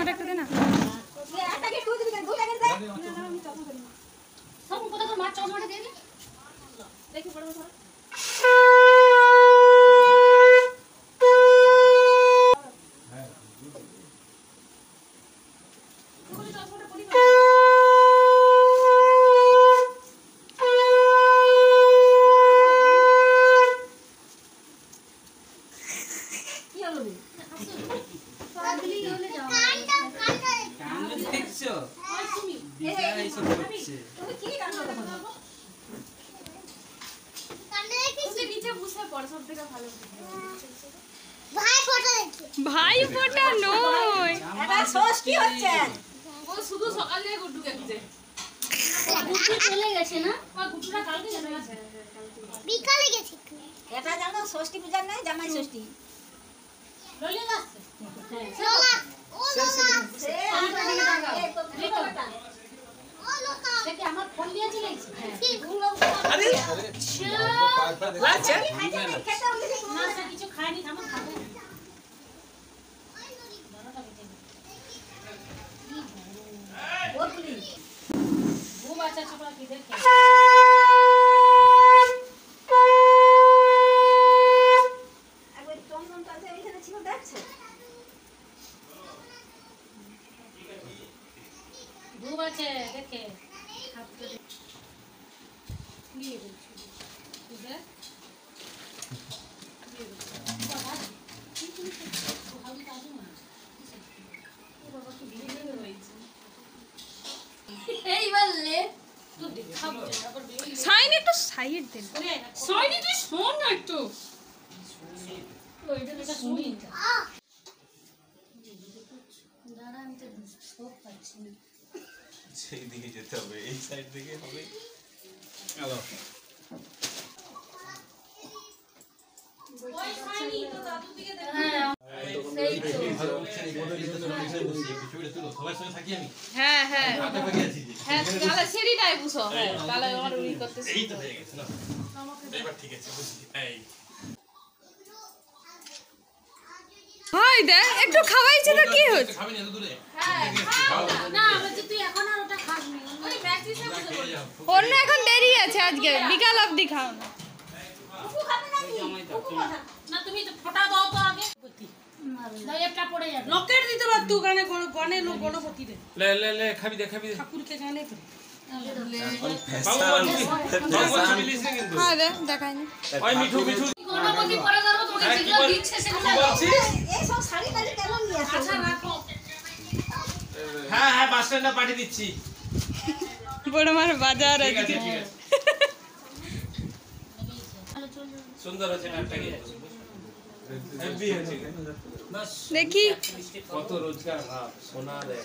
আমাদের একটু দে না। ভাই ফোটা নয়, এটা ষষ্ঠী হচ্ছে। ও শুধু সকালে গুড্ডুকে দিতে। গুড্ডু চলে গেছে না? ও গুড্ডুটা কালকে চলে গেছে। বিকালে গেছে। এটা জানো ষষ্ঠী পূজা নয়, জামাই ষষ্ঠী। ললিয়া আসছে। লোলা। ও লোলা। সে আমার দিকে তাকাও। ও লোকা। দেখি আমার ফোন দিয়ে চলে গেছে। আরে আচ্ছা না স্যার কিছু খাইনি, থামো খাবো। वो बच्चा छपड़ा किधर है? अगर टोन तो ऐसे इधर छिपा देख छे। वो बच्चे देखे। ये इधर সাইন একটু সাইড দেন। সাইন একটু শোন না একটু। ওইটা একটা শুনি। দাঁড়া আমি তো সব পাচ্ছি না। সেই দিকে যেতে হবে, এই সাইড থেকে হবে। হ্যালো। ওই সাইনই তো দাদু দিকে দেখো। হ্যাঁ সেই তো ভালো হচ্ছে এই মডেল দিতে তো বিষয় বসি কিছুটা তুলো সবার সঙ্গে থাকি আমি। হ্যাঁ হ্যাঁ আগে ভাগে আছি। হ্যাঁ তাহলে সেরিটাই বুঝো। হ্যাঁ তাহলে আমার উই করতেছি। এই তো হয়ে গেছে না। এবার ঠিক আছে বুঝছি। এই হাই দে একটু খাওয়াইছে তো কি হচ্ছে? খাবি না দুধে। হ্যাঁ না বলছি তুই এখন আর ওটা খাস না। ওই ম্যাক্সিসে বসে অন্য এখন দেরি আছে আজকে বিকাল অবধি খাও না। কুকু খাবে নাকি? কুকু কথা না তুমি তো ফটা দাও তো আগে। না একটা পড়ে যাবে। লকেট দিতে পার তুই গানে গনে লোক গণপতি রে। লে লে লে খাবি দে খাবি দে। ঠাকুরকে গানে তো। হ্যাঁ দে দেখাই না। ওই মিঠু মিঠু গণপতি পরে ধরো তোকে যেগুলো দিচ্ছে সেগুলো এই সব শাড়ি টাড়ি কেন নিয়ে আসছো? আচ্ছা রাখো। হ্যাঁ হ্যাঁ বাস স্ট্যান্ডে পাঠিয়ে দিচ্ছি। বড় মার বাজার আছে। ঠিক আছে সুন্দর আছে নাটটা কি হেভি আছে। দেখি কত রোজগার ভাব সোনা দেখ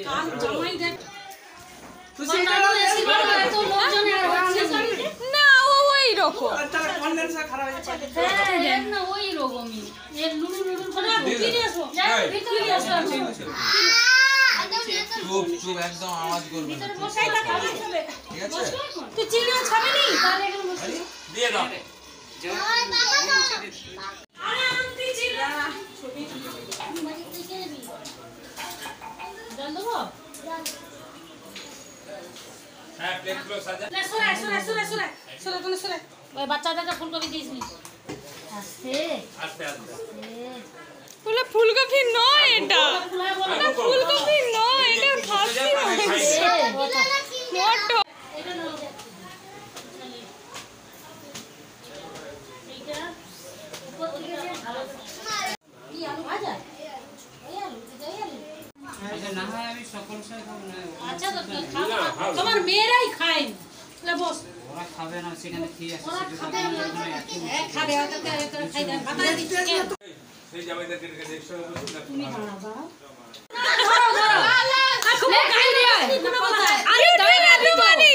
কান জমাই দেখ তুই সেটা এসি বড় এত লোকজন আর হচ্ছে না ওই রকম তার কন্ডেন্সার খারাপ হয়ে যাচ্ছে। হ্যাঁ দেখ না ওই রকমই এর লুলু লুলু করে ভিতরে নিয়ে আসো ভিতরে নিয়ে আসো চুপ একদম আওয়াজ করবে না বসাইটা খাবে ঠিক আছে তুই চিনিও খাবে নি তাহলে এখানে বসে দিয়ে দাও আরে আন্টি ছিল ছবি মানে তুই কে দিবি জান দেবো হ্যাঁ প্লেটগুলো সাজা না সরে কোন সরে ওই বাচ্চাদেরকে ফুলকপি দিস নি আস্তে আস্তে আস্তে বলে ফুলকপি নয় এটা না ফুলকপি নয় এটা খাসি মাংস এটা না এইটা উপর থেকে ভালো কি আলু ভাজা এই আলু এই আলু আচ্ছা না হয় আমি সকল সাথে খাবো না আচ্ছা তো খাও তোমার মেয়েরাই খায় লে বস ওরা খাবে না সেখানে কি আছে সেটা খাবে ওটা খাই দেন ভাতা দিচ্ছে সেই জামাইদারকে একসঙ্গে বসে না তুমি বাবা ধরো খাই দিয়া আরে দুবানি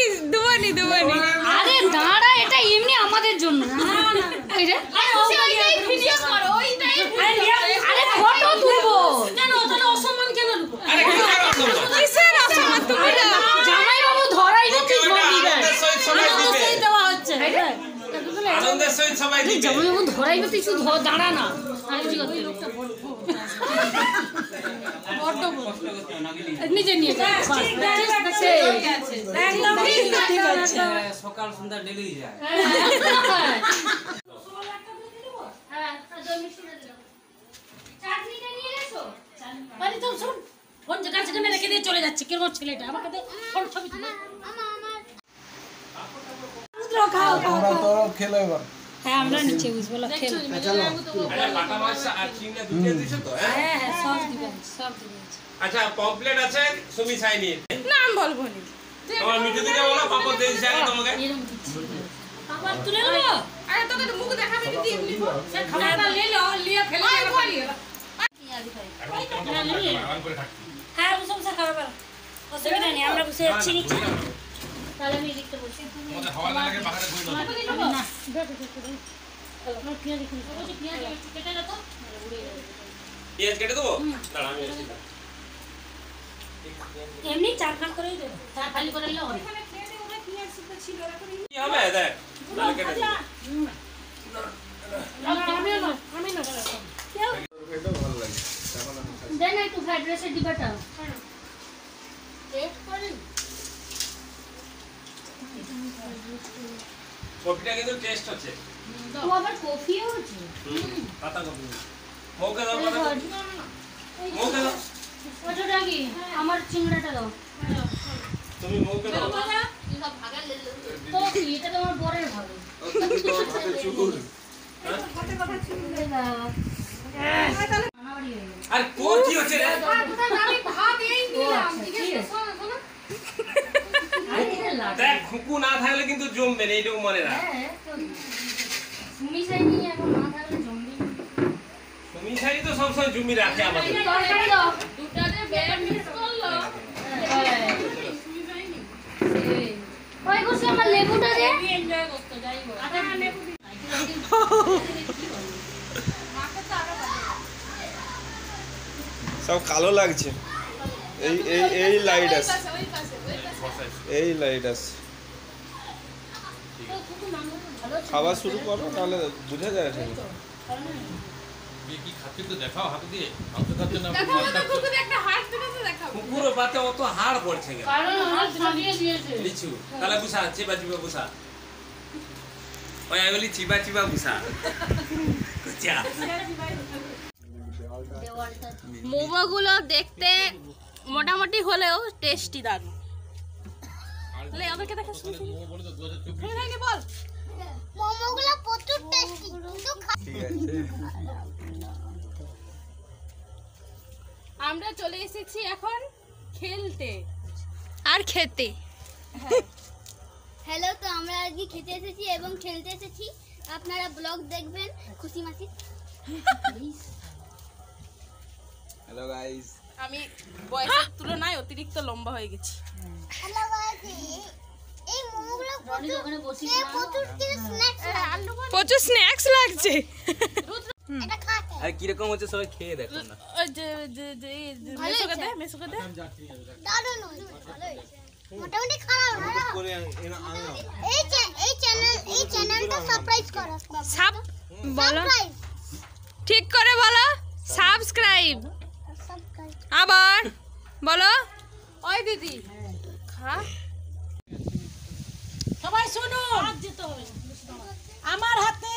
আরে দাঁড়া এটা এমনি আমাদের জন্য না এই রে ওইটাই ভিডিও করো ওইটাই আরে ফটো তুলবো কেন তাহলে অসম্মান কেন লুকো আরে কিসের অসম্মান তুমি না জামাই বাবু ধরাই না ঠিক ধরে দিবে সেই দেওয়া হচ্ছে আনন্দের সহিত সবাই দিবে জামাই বাবু ধরাই না তুই শুধু দাঁড়া না আর কি করতে লোকটা বড় কষ্ট করতে না গেলি নিজে নিয়ে যা একদম ঠিক আছে সকাল সন্ধ্যা ডেলি যায় হ্যাঁ দই মিষ্টি দিয়ে চাটনিটা নিয়ে এসো আরে তো শুন ফোন যেটা সেখানে রেখে দিয়ে চলে যাচ্ছে কিরকম ছেলেটা আমাকে দে ফোন ছবি তুলে খাও তোমরা তো খেলো এবার হ্যাঁ আমরা নিচে বুঝবো না খেল চলো আরে বাটা মাছ আর চিংড়ি দুটো দিছো তো হ্যাঁ হ্যাঁ সব দিবেন আচ্ছা পমপ্লেট আছে সুমি সাইনি নাম বলবো না তোমার মিঠে দিকে বলো পাপড় দিয়ে দিছি আগে তোমাকে পাপড় তুলে নেবো আরে তোকে তো মুখ দেখাবে দিদি এমনি সে খাবারটা লে লো লিয়ে ফেলে হ্যাঁ ও সমস্যা খাবে পারো অসুবিধা নেই আমরা বসে যাচ্ছি নিচে তাহলে আমি লিখতে বলছি মতে হাওয়া না লাগে বাহারে বই দাও না আমার পেঁয়াজ দেখুন ওই পেঁয়াজ কেটে দাও তো পেঁয়াজ কেটে দেবো দাঁড়া আমি আসি এমনি চার ভাগ করেই দেবো চার খালি করে নিলে হবে কি হবে দেখ তাহলে কেটে দেবো আমি না এটা ভালো লাগে দেন একটু ফ্রাইড রাইসের ডিবাটা টেস্ট করেন কফিটা কিন্তু টেস্ট আছে তো আবার কফিও আছে পাতা কফি মৌকে দাও পাতা কফি মৌকে দাও ওটা কি আমার চিংড়াটা দাও তুমি মৌকে দাও তো কি এটা তোমার বরের হবে হাতে চুল আর তোর কি হচ্ছে রে দেখ খুকু না থাকলে কিন্তু জমবে না এইটুকু মনে রাখ সুমি শাড়ি তো সবসময় জমি রাখে আমাদের আমার লেবুটা দে সব কালো লাগছে এই এই এই লাইট আছে এই লাইট আছে খাওয়া শুরু করো তাহলে বুঝা যায় ঠিক কি খাচ্ছেন তো দেখাও হাতে দিয়ে মাংস খাচ্ছেন না কুকুরও পাতে অত হাড় পড়ছে কেন লিচু তাহলে বুসা চিবা চিবা বুসা ওই আমি বলি চিবা চিবা বুসা কুচা মোমোগুলো দেখতে মোটামুটি হলেও টেস্টি দারুণ ওদেরকে দেখা বল মোমোগুলো প্রচুর টেস্টি ঠিক আছে আমরা চলে এসেছি এখন খেলতে আর খেতে হ্যালো তো আমরা আজকে খেতে এসেছি এবং খেলতে এসেছি আপনারা ব্লগ দেখবেন খুশি মাসি হ্যালো গাইস আমি বয়সের তুলনায় অতিরিক্ত লম্বা হয়ে গেছি হ্যালো গাইস এই মোমোগুলো প্রচুর স্ন্যাক্স লাগছে এটা খাতে আর কি রকম হচ্ছে সবাই খেয়ে দেখো না ওই যে মেসোকে দে দারুণ মোটামুটি খারাপ না করে এই চ্যানেলটা সাবস্ক্রাইব করো বলো ঠিক করে বলো সাবস্ক্রাইব সাবস্ক্রাইব আবার বলো ওই দিদি খা সবাই শুনো আমার হাতে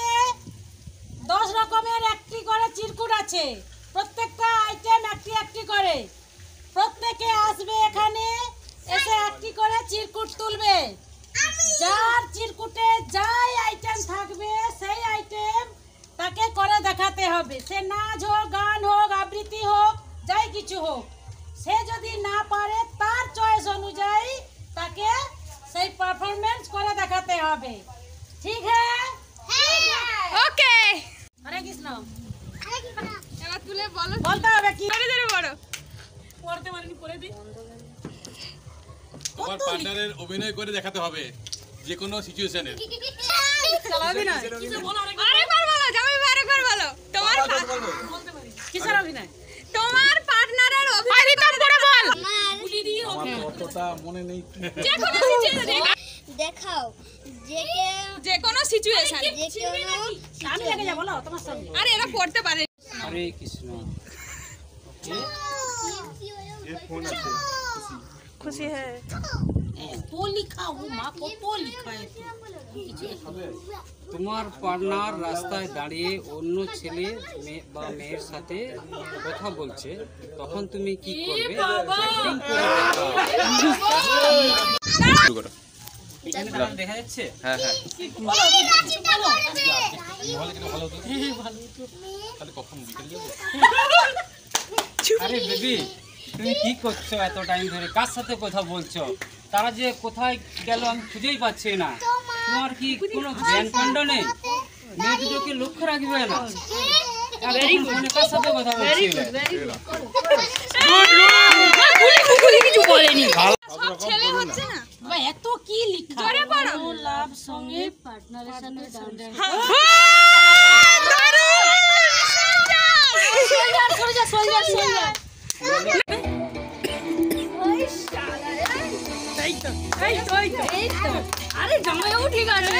10 রকমের একটি করে চিরকুট আছে প্রত্যেকটা আইটেম একটি করে প্রত্যেকে আসবে এখানে এসে একটি করে চিরকুট তুলবে যার চিরকুটে যাই আইটেম থাকবে সেই আইটেম তাকে করে দেখাতে হবে সে নাচ হোক গান হোক আবৃত্তি হোক যাই কিছু হোক সে যদি না পারে তার চয়েস অনুযায়ী তাকে সেই পারফরমেন্স করে দেখাতে হবে ঠিক হ্যাঁ ওকে হরে কৃষ্ণ এবার তুলে বলো বলতে হবে কি বড় পড়তে পারিনি পড়ে দিই তোমার পার্টনারের অভিনয় করে দেখাতে হবে যে কোনো সিচুয়েশনে আরেকবার বলো জামাই আরেকবার বলো তোমার কিসের অভিনয় তোমার পার্টনারের অভিনয় করে বল আমার অতটা মনে নেই যে কোনো সিচুয়েশন দেখাও যে কোনো সিচুয়েশন আমি লেগে যাব বলো তোমার সঙ্গে আরে এরা পড়তে পারে হরে কৃষ্ণ फोन আছে खुशी है तो लिखा वो माँ को तो लिखा है তোমার পার্টনার রাস্তায় দাঁড়িয়ে অন্য ছেলে বা মেয়ের সাথে কথা বলছে, তখন তুমি কি করবে? শুরু করো। এখানে দেখা যাচ্ছে? হ্যাঁ হ্যাঁ আরে বেবি, তুমি কি করছো এত টাইম ধরে? কার সাথে কথা বলছো? তারা যে কোথায় গেল আমি খুঁজেই পাচ্ছি না। তোমার কি কোনো জ্ঞান কাণ্ড নেই? মেয়ে দুটোকে লক্ষ্য রাখবে না? ফোনে কার সাথে কথা বলছিলে? ছেলে হচ্ছে না ভাই এত কি লিখা জোরে পড়ো লাভ সঙ্গে পার্টনারের সাথে আরে জামাইও ঠিক আছে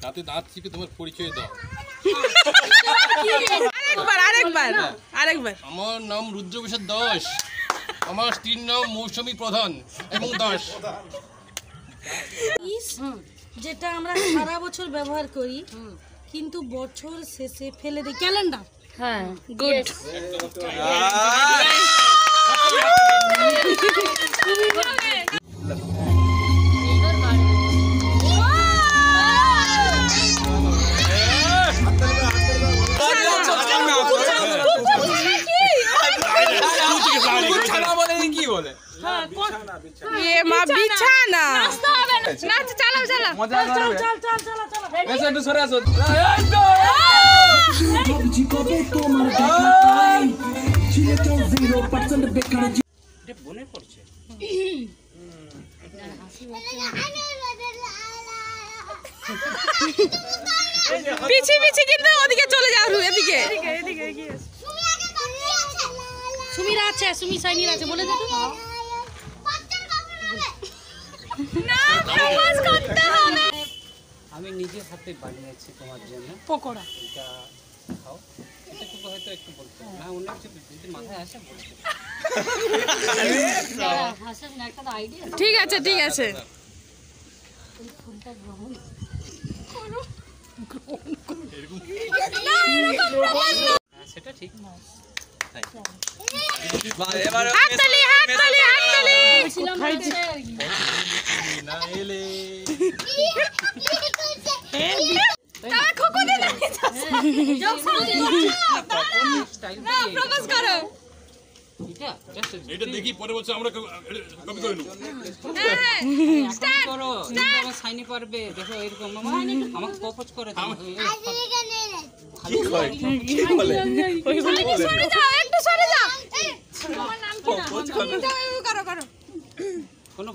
দাঁতে দাঁত চিপে তোমার পরিচয় দাও। আরেকবার আমার নাম রুদ্রপ্রসাদ দাস, আমার স্ত্রীর নাম মৌসুমী প্রধান এবং দাস। যেটা আমরা সারা বছর ব্যবহার করি কিন্তু বছর শেষে ফেলে দিই, ক্যালেন্ডার। হ্যাঁ গুড কি বলে মা বিছানা নাচ চালাও চালাও মজা করবে চল চল চল চল এসে একটু সরে আসো এটা মনে পড়ছে। পিছি পিছি কিন্তু ওদিকে চলে যাও এদিকে সুমির আছে, সুমি সাইনির আছে, বলে দে তো। না প্রপোজ করতে হবে আমি নিজের হাতে বানিয়েছি তোমার জন্য পকোড়া। এটা খাও। এটা তো হয়তো একটু বলতে না, অন্য কিছু যদি মাথায় আসে বলতে। ঠিক আছে ঠিক আছে সেটা ঠিক না। হাততালি হাততালি হাততালি না এলে তারা খোকো দে না প্রপোজ করো এটা জাস্ট এটা দেখি পরে বলছে আমরা কপি করে নেব। হ্যাঁ স্টার্ট করো। তোমরা সাইনি পারবে, দেখো এরকম আমাকে প্রপোজ করে দাও। কি কয় কি বলে সরে যাও একটু সরে যাও তোমার নাম কি না যাও করো করো কোনো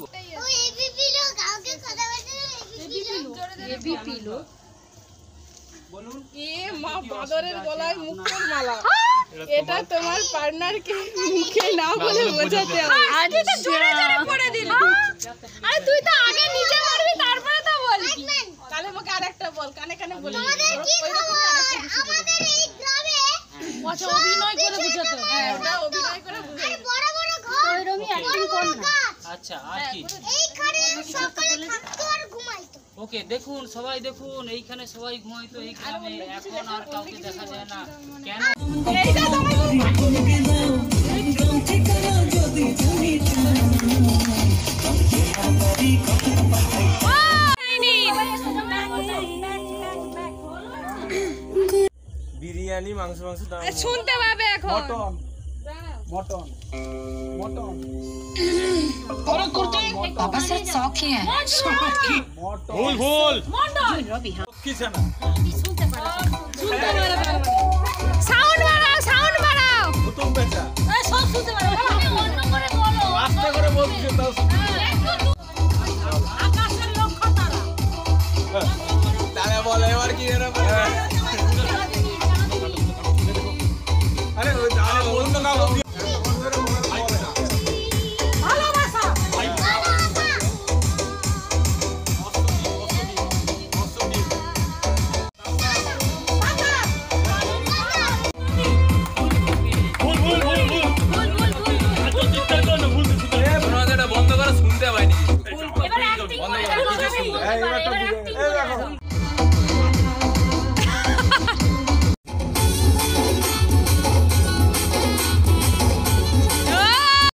বলুন। এ মা বাদরের গলায় মুক্তোর মালা, এটা তোমার পার্টনারকে মুখে না বলে বোঝাতে হবে। আরে তো জোরে জোরে পড়ে দিল আরে তুই তো আগে নিজে মারবি তারপরে তো বলবি কালে মুখে আরেকটা বল, কানে কানে বলি। আচ্ছা, অভিনয় করে বুঝাতে হবে। হ্যাঁ ওটা অভিনয় করে বুঝাই। আচ্ছা আর কি? ওকে দেখুন সবাই দেখুন, এইখানে সবাই ঘুমাইতো এই গ্রামে, এখন আর কাউকে দেখা যায় না কেন? এইটা বিরিয়ানি মাংস মাংস দাম শুনতে পাবে এখন মটন মটন মটন ভুল ভুল কিছু না সাউন্ড বাড়াও প্রথম বেচা সব শুনতে পারে। আস্তে করে বলছি তাও আকাশের লক্ষ্য তারা। বল এবার কি এরকম আরে বন্ধ না ভালোবাসা বন্ধ করে শুনতে পাইনি এবার অ্যাক্টিং করে, এবার কথা বলতে পারে, এবার অ্যাক্টিং করে।